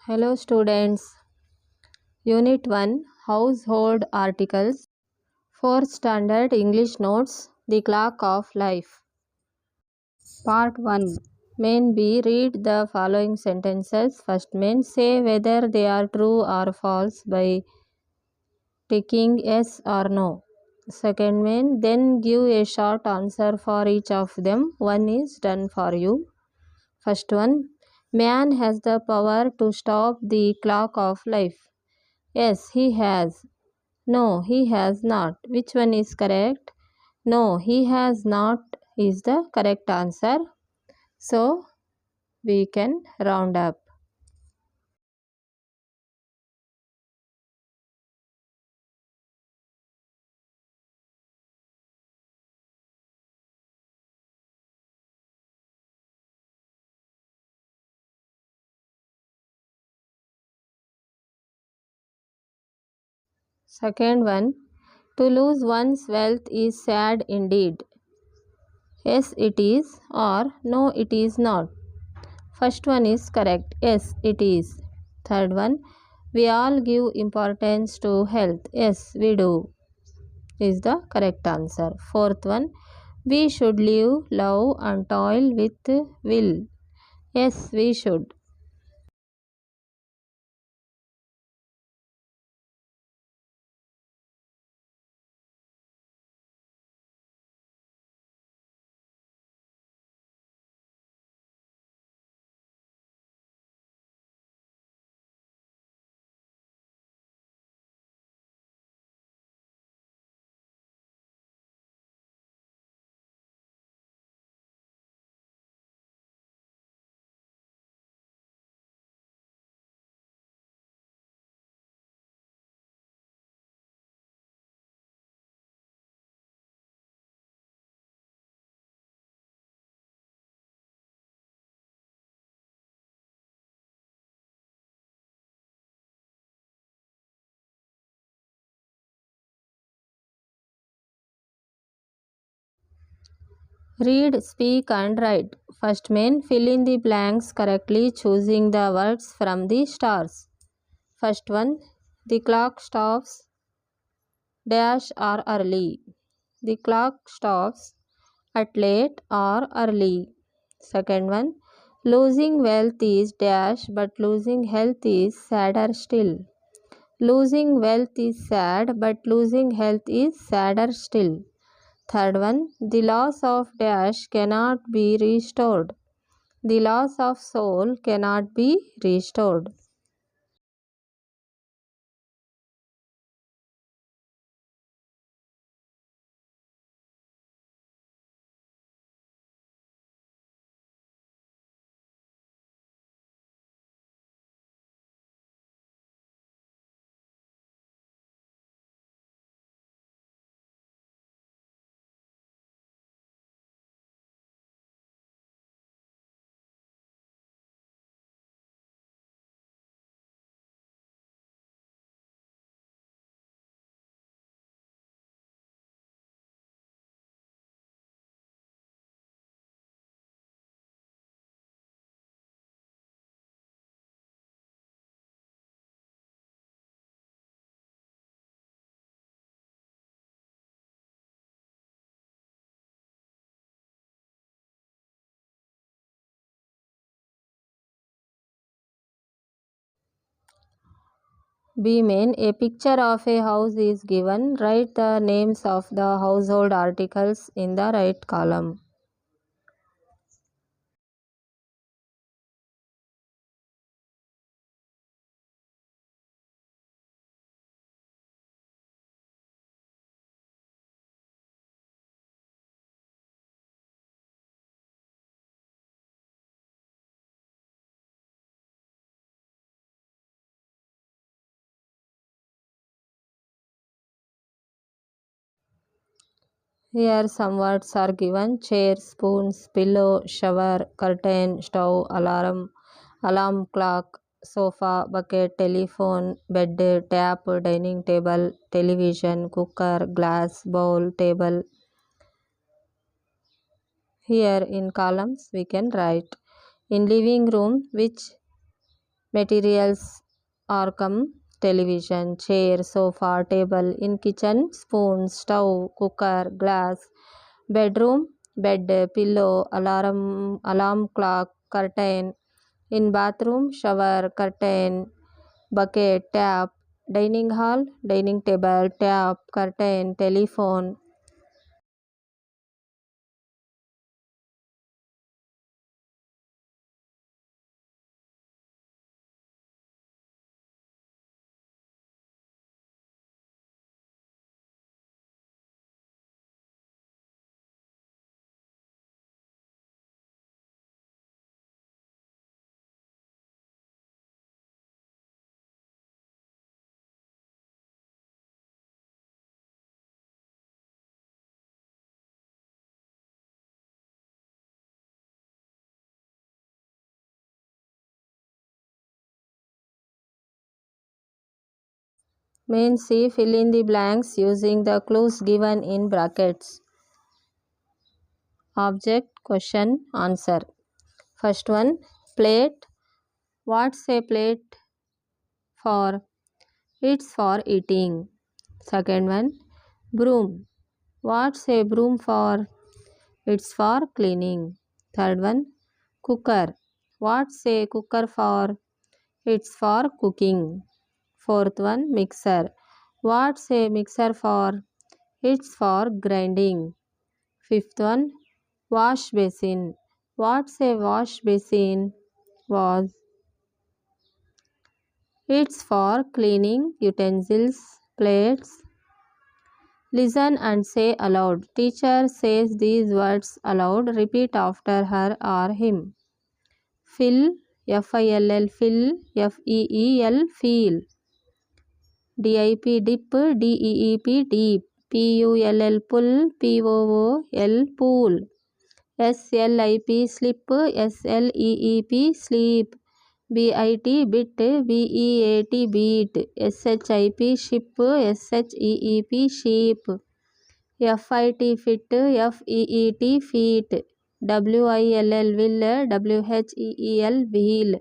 Hello students. Unit 1 Household Articles 4th Standard English Notes The Clock of Life. Part 1. Main B. Read the following sentences. First main, say whether they are true or false by ticking yes or no. Second main, then give a short answer for each of them. One is done for you. First one, man has the power to stop the clock of life. Yes, he has. No, he has not. Which one is correct? No, he has not is the correct answer. So, we can round up. Second one, to lose one's wealth is sad indeed. Yes, it is, or no, it is not. First one is correct. Yes, it is. Third one, we all give importance to health. Yes, we do, is the correct answer. Fourth one, we should live, love, and toil with will. Yes, we should. Read, speak, and write. First main, fill in the blanks correctly, choosing the words from the stars. First one, the clock stops dash or early. The clock stops at late or early. Second one, losing wealth is dash, but losing health is sadder still. Losing wealth is sad, but losing health is sadder still. Third one, the loss of dash cannot be restored. The loss of soul cannot be restored. B main, a picture of a house is given. Write the names of the household articles in the right column. Here some words are given: chair, spoons, pillow, shower, curtain, stove, alarm clock, sofa, bucket, telephone, bed, tap, dining table, television, cooker, glass, bowl, table. Here in columns we can write in living room which Materials are come television, chair, sofa, table. In kitchen, spoon, stove, cooker, glass. Bedroom, bed, pillow, alarm clock, curtain. In bathroom, shower, curtain, bucket, tap. Dining hall, dining table, tap, curtain, telephone. Main C. Fill in the blanks using the clues given in brackets. Object, question, answer. First one, plate. What's a plate for? It's for eating. Second one, broom. What's a broom for? It's for cleaning. Third one, cooker. What's a cooker for? It's for cooking. Fourth one, mixer. What's a mixer for? It's for grinding. Fifth one, wash basin. What's a wash basin? Was It's for cleaning utensils, plates. Listen and say aloud. Teacher says these words aloud. Repeat after her or him. Fill, F-I-L-L, fill, F-E-E-L, feel. D-I-P, dip, D-E-E-P, deep. P-U-L-L, pull, P-O-O-L, pool. S-L-I-P, slip, S-L-E-E-P, sleep. B-I-T, bit, B-E-A-T, beat. S-H-I-P, ship, S-H-E-E-P, sheep. F-I-T, fit, F-E-E-T, feet. W-I-L-L, will, W-H-E-E-L, wheel.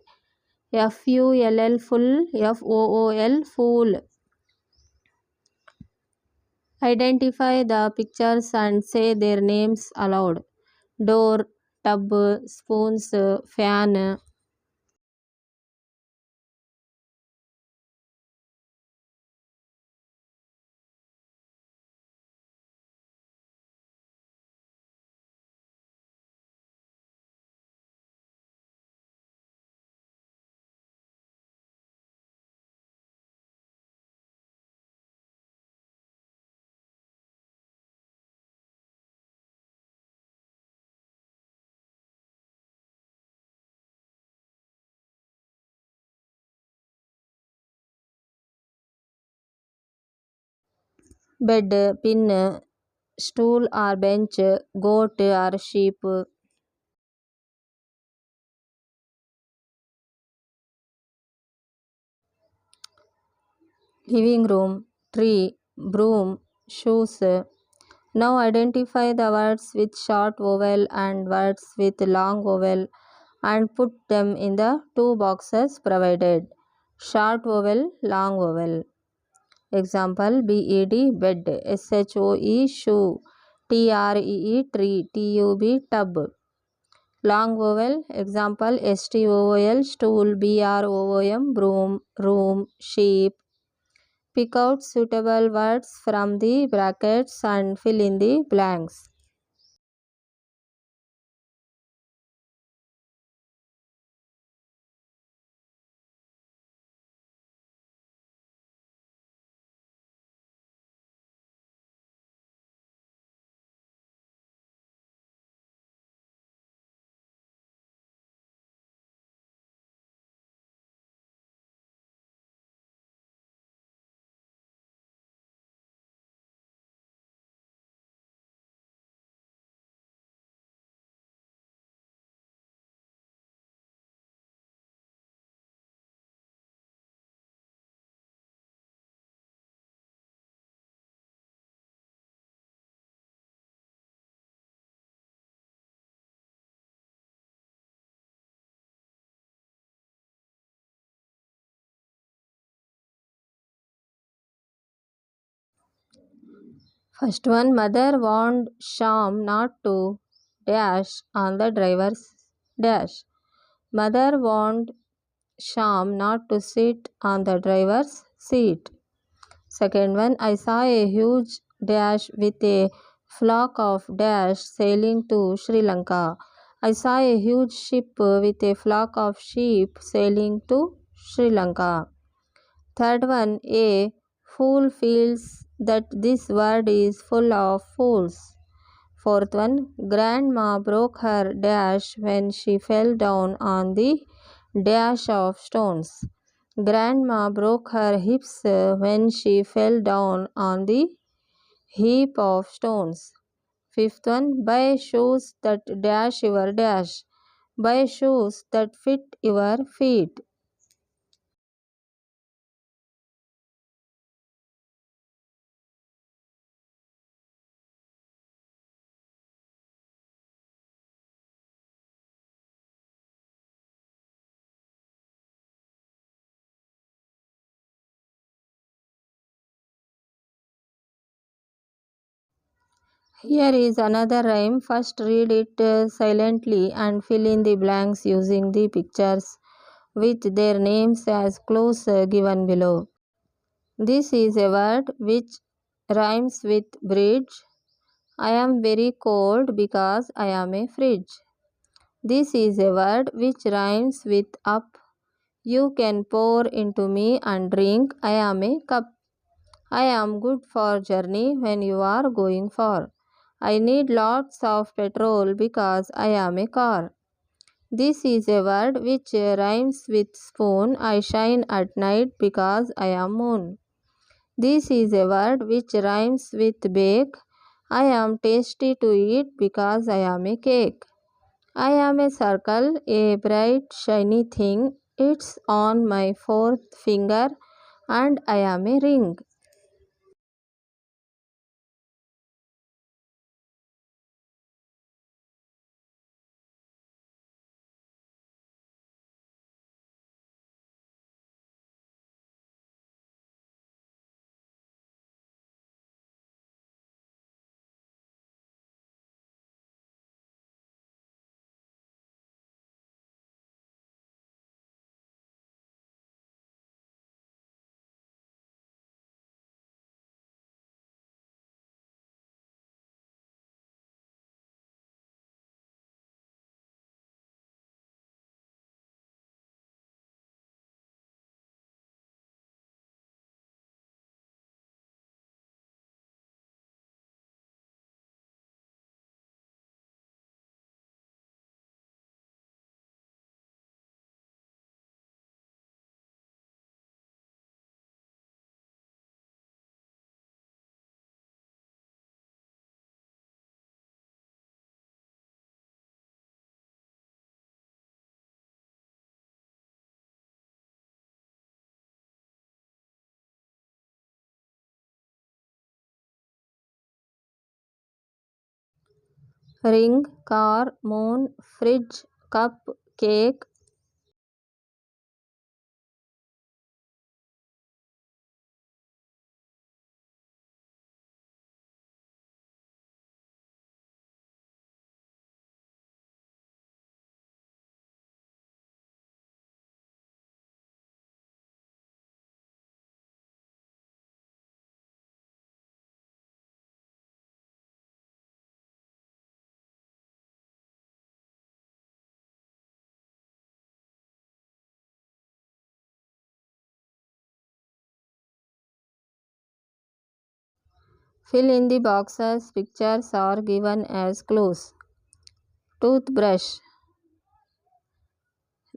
F-U-L-L, full, F-O-O-L, fool. Identify the pictures and say their names aloud. Door, tub, spoons, fan. Bed, pin, stool or bench, goat or sheep. Living room, tree, broom, shoes. Now identify the words with short vowel and words with long vowel and put them in the two boxes provided. Short vowel, long vowel. Example, bed, bed, shoe, shoe, tree, tree, tub, tub. Long vowel, example, stol, stool, broom, broom, room, sheep. Pick out suitable words from the brackets and fill in the blanks. First one, mother warned Sham not to dash on the driver's dash. Mother warned Sham not to sit on the driver's seat. Second one, I saw a huge dash with a flock of dash sailing to Sri Lanka. I saw a huge ship with a flock of sheep sailing to Sri Lanka. Third one, a fool feels that this world is full of fools. Fourth one, grandma broke her dash when she fell down on the dash of stones. Grandma broke her hips when she fell down on the heap of stones. Fifth one, buy shoes that dash your dash. Buy shoes that fit your feet. Here is another rhyme. First read it silently and fill in the blanks using the pictures with their names as clues given below. This is a word which rhymes with bridge. I am very cold because I am a fridge. This is a word which rhymes with up. You can pour into me and drink. I am a cup. I am good for journey when you are going far. I need lots of petrol because I am a car. This is a word which rhymes with spoon. I shine at night because I am moon. This is a word which rhymes with bake. I am tasty to eat because I am a cake. I am a circle, a bright shiny thing. It's on my fourth finger and I am a ring. Ring, car, moon, fridge, cup, cake. Fill in the boxes. Pictures are given as clues. Toothbrush,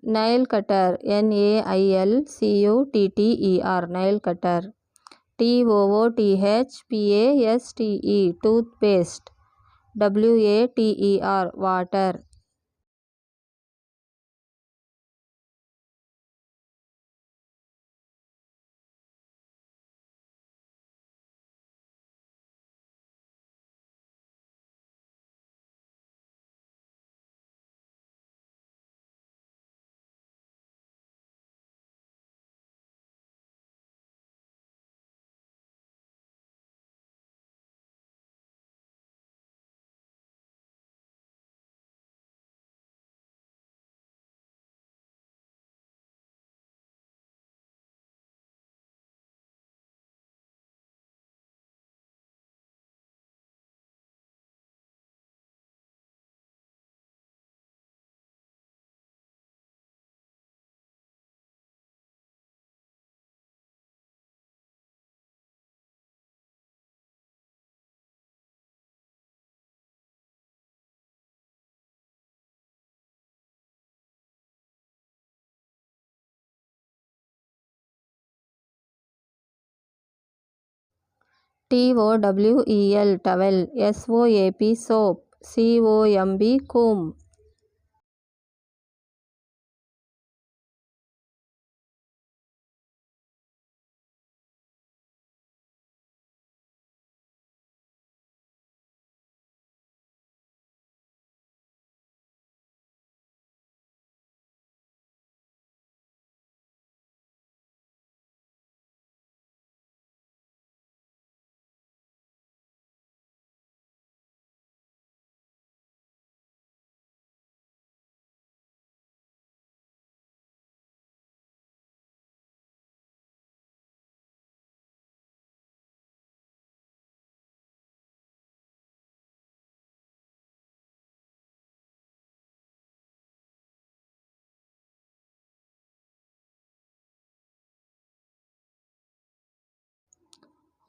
nail cutter, nailcutter, nail cutter. toothpaste, toothpaste. water. TOWEL towel, SOAP soap, COMB comb.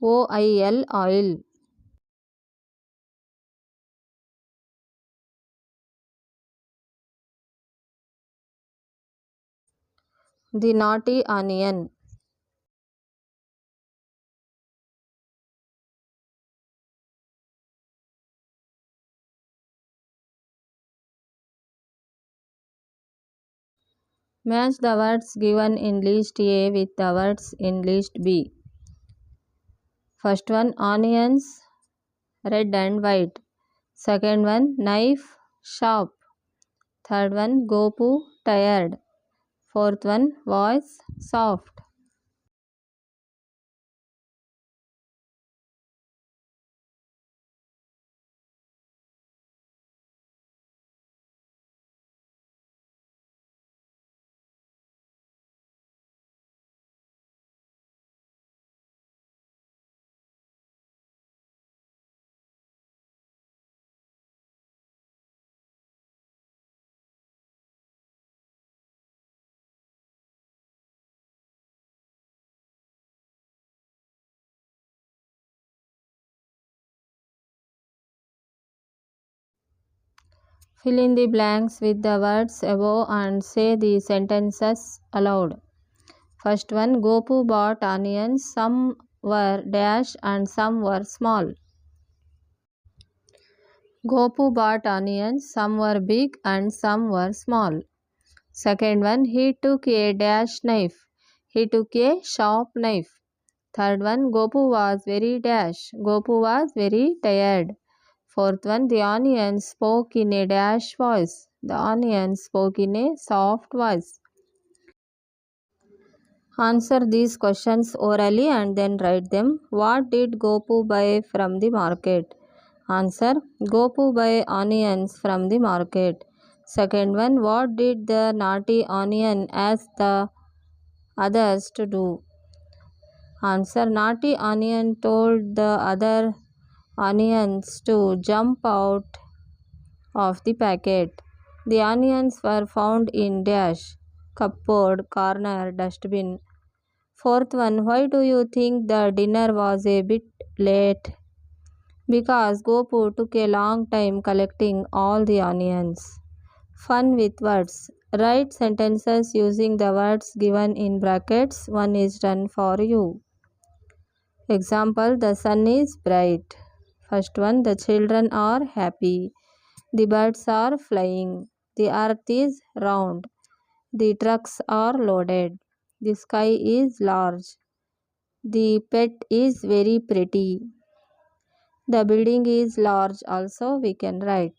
OIL oil. The naughty onion. Match the words given in list A with the words in list B. First one, onions, red and white. Second one, knife, sharp. Third one, Gopu, tired. Fourth one, voice, soft. Fill in the blanks with the words above and say the sentences aloud. First one, Gopu bought onions. Some were dash and some were small. Gopu bought onions. Some were big and some were small. Second one, he took a dash knife. He took a sharp knife. Third one, Gopu was very dash. Gopu was very tired. Fourth one, the onion spoke in a dash voice. The onion spoke in a soft voice. Answer these questions orally and then write them. What did Gopu buy from the market? Answer, Gopu buy onions from the market. Second one, what did the naughty onion ask the others to do? Answer, naughty onion told the other onions to jump out of the packet. The onions were found in dash, cupboard, corner, dustbin. Fourth one, why do you think the dinner was a bit late? Because Gopu took a long time collecting all the onions. Fun with words. Write sentences using the words given in brackets. One is done for you. Example, the sun is bright. First one, the children are happy. The birds are flying. The earth is round. The trucks are loaded. The sky is large. The pet is very pretty. The building is large also we can write.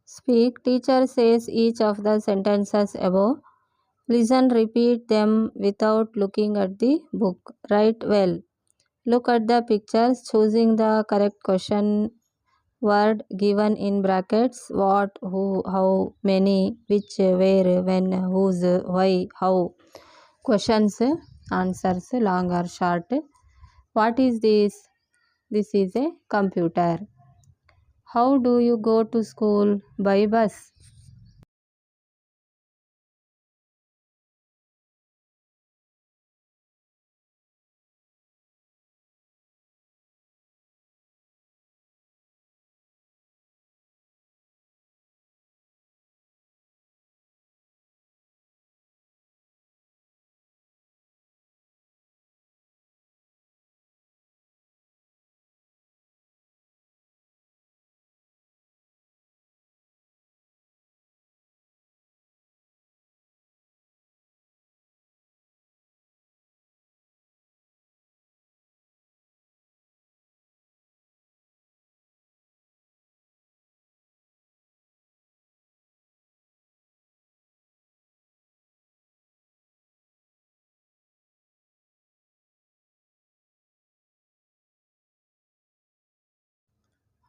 Speak. Teacher says each of the sentences above. Listen, repeat them without looking at the book. Write well. Look at the pictures, choosing the correct question word given in brackets, what, who, how, many, which, where, when, whose, why, how. Questions, answers, long or short. What is this? This is a computer. How do you go to school? By bus.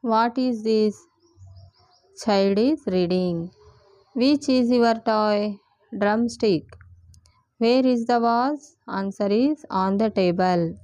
What is this? Child is reading. Which is your toy? Drumstick. Where is the vase? Answer is on the table.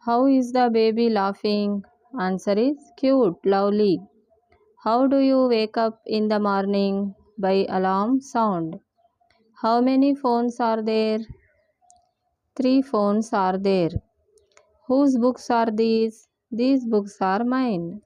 How is the baby laughing? Answer is cute, lovely. How do you wake up in the morning? By alarm sound. How many phones are there? Three phones are there. Whose books are these? These books are mine.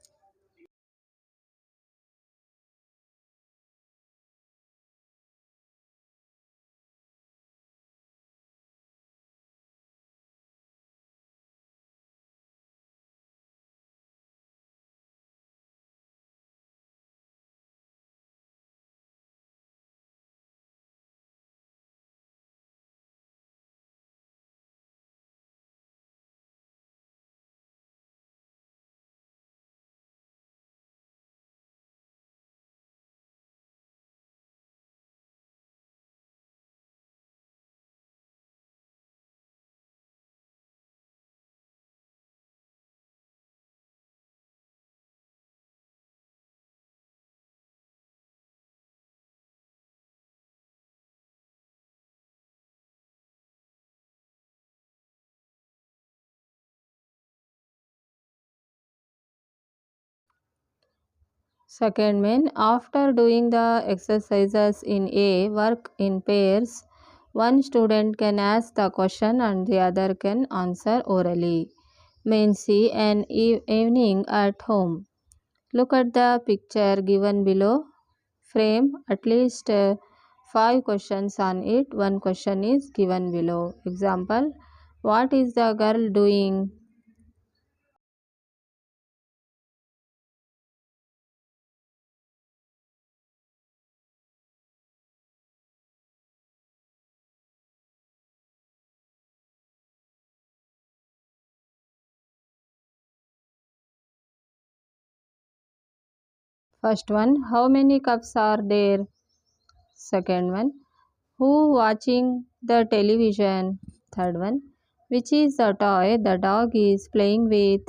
Second main, after doing the exercises in A, work in pairs, one student can ask the question and the other can answer orally. Main C, an evening at home. Look at the picture given below. Frame at least five questions on it. One question is given below. Example, what is the girl doing? First one, how many cups are there? Second one, who watching the television? Third one, which is the toy the dog is playing with?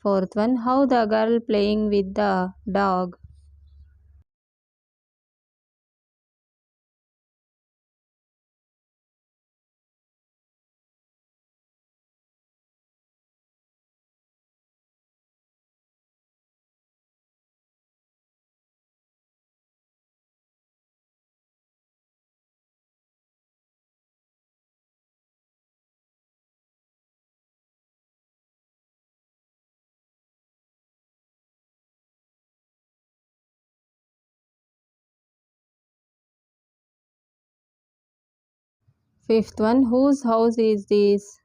Fourth one, how the girl playing with the dog? Fifth one, whose house is this?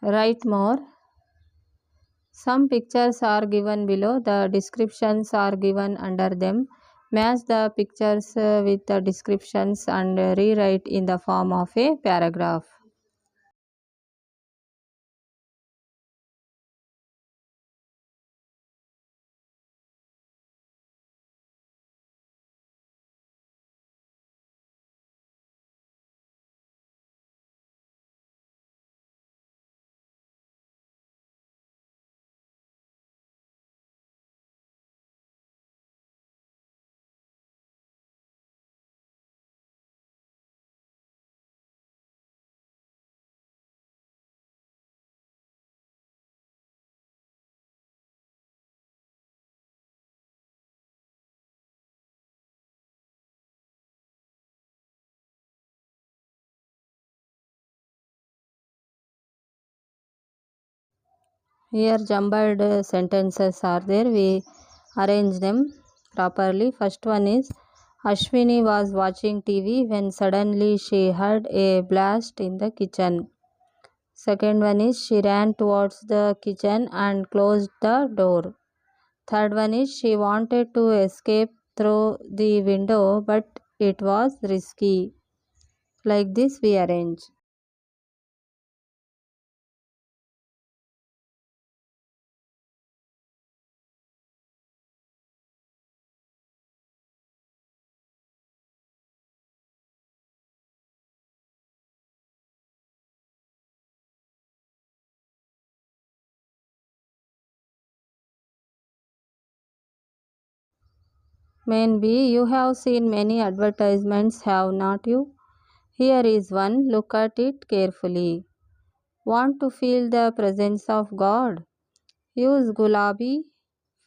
Write more. Some pictures are given below, the descriptions are given under them. Match the pictures with the descriptions and rewrite in the form of a paragraph. Here jumbled sentences are there. We arrange them properly. First one is Ashwini was watching TV when suddenly she heard a blast in the kitchen. Second one is she ran towards the kitchen and closed the door. Third one is she wanted to escape through the window but it was risky. Like this we arrange. Main B, you have seen many advertisements, have not you? Here is one, look at it carefully. Want to feel the presence of God? Use gulabi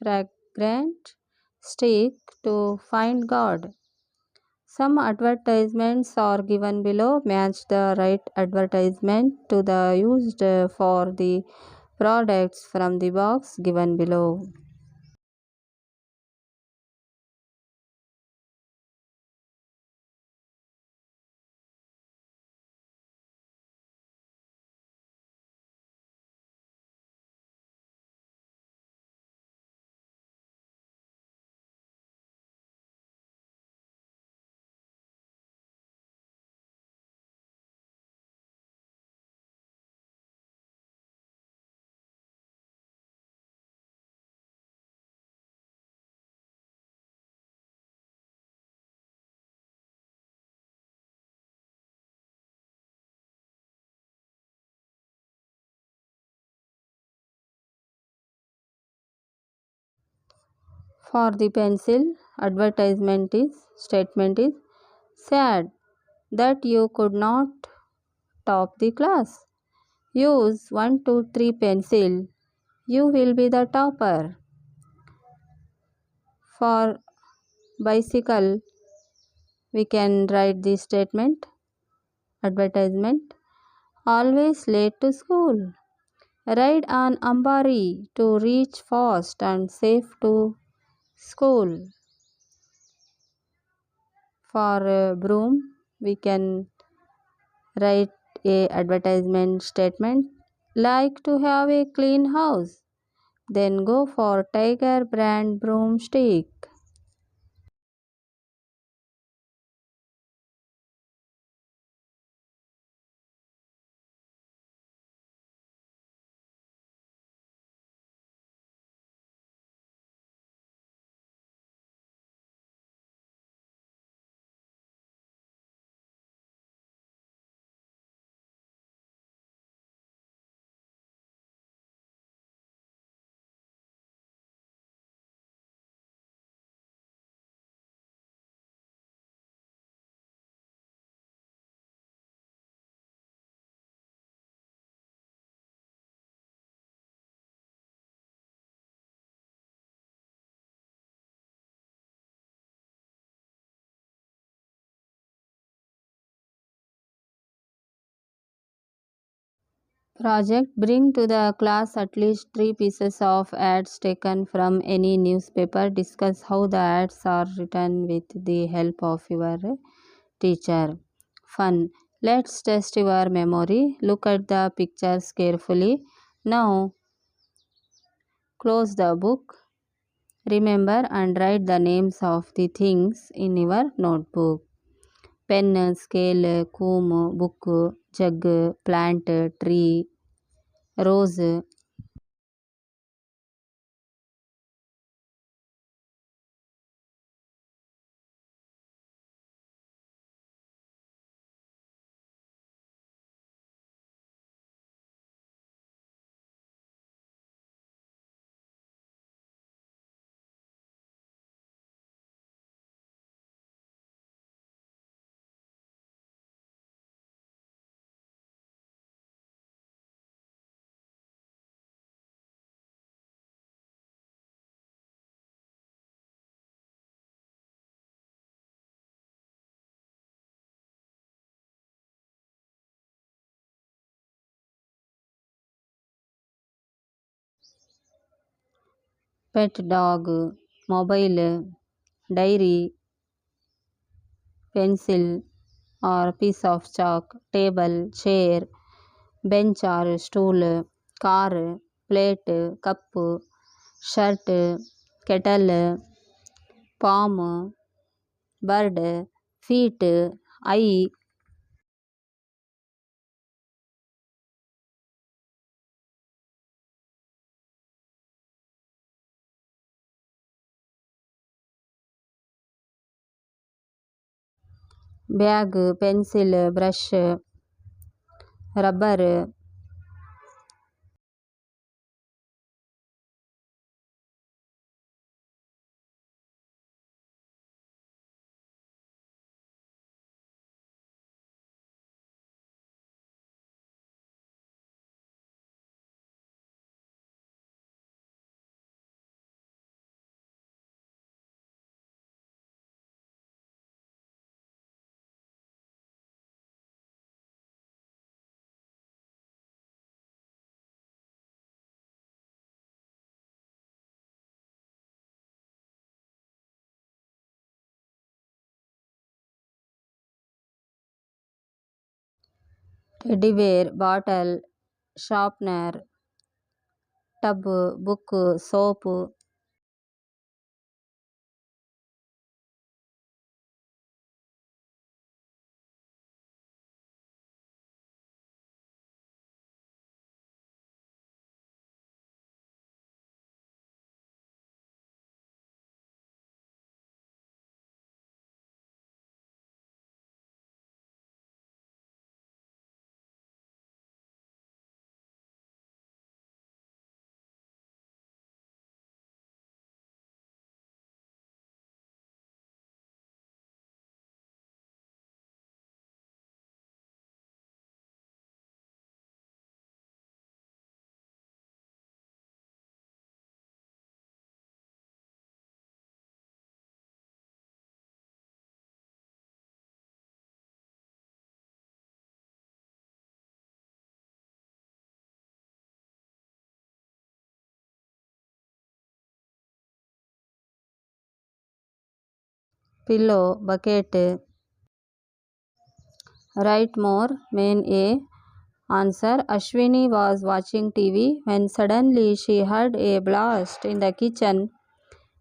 fragrant stick to find God. Some advertisements are given below. Match the right advertisement to the used for the products from the box given below. For the pencil, advertisement is statement is sad that you could not top the class. Use 1, 2, 3 pencil. You will be the topper. For bicycle, we can write the statement advertisement. Always late to school. Ride on Ambari to reach fast and safe to school. For broom, we can write a advertisement statement like to have a clean house. Then go for Tiger brand broomstick. Project: bring to the class at least 3 pieces of ads taken from any newspaper. Discuss how the ads are written with the help of your teacher. Fun. Let's test your memory. Look at the pictures carefully. Now close the book. Remember and write the names of the things in your notebook. Pen, scale, comb, book, jug, plant, tree, rose. Pet dog, mobile, diary, pencil or piece of chalk, table, chair, bench or stool, car, plate, cup, shirt, kettle, palm, bird, feet, eye, bag, pencil, brush, rubber, teddy bear, bottle, sharpener, tub, book, soap, pillow, bucket. Write more. Main A. Answer: Ashwini was watching TV when suddenly she heard a blast in the kitchen.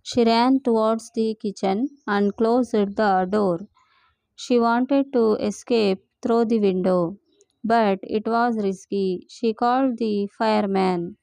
She ran towards the kitchen and closed the door. She wanted to escape through the window, but it was risky. She called the fireman.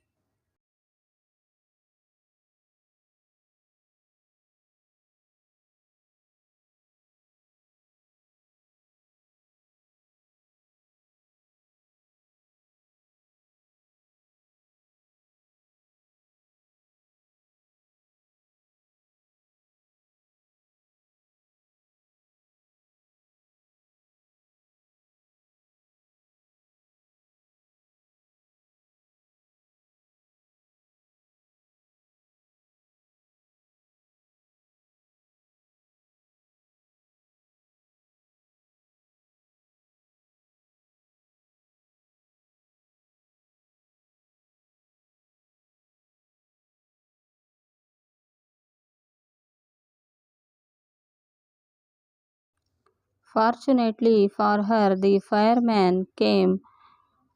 Fortunately for her, the fireman came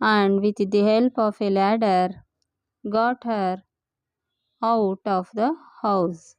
and, with the help of a ladder, got her out of the house.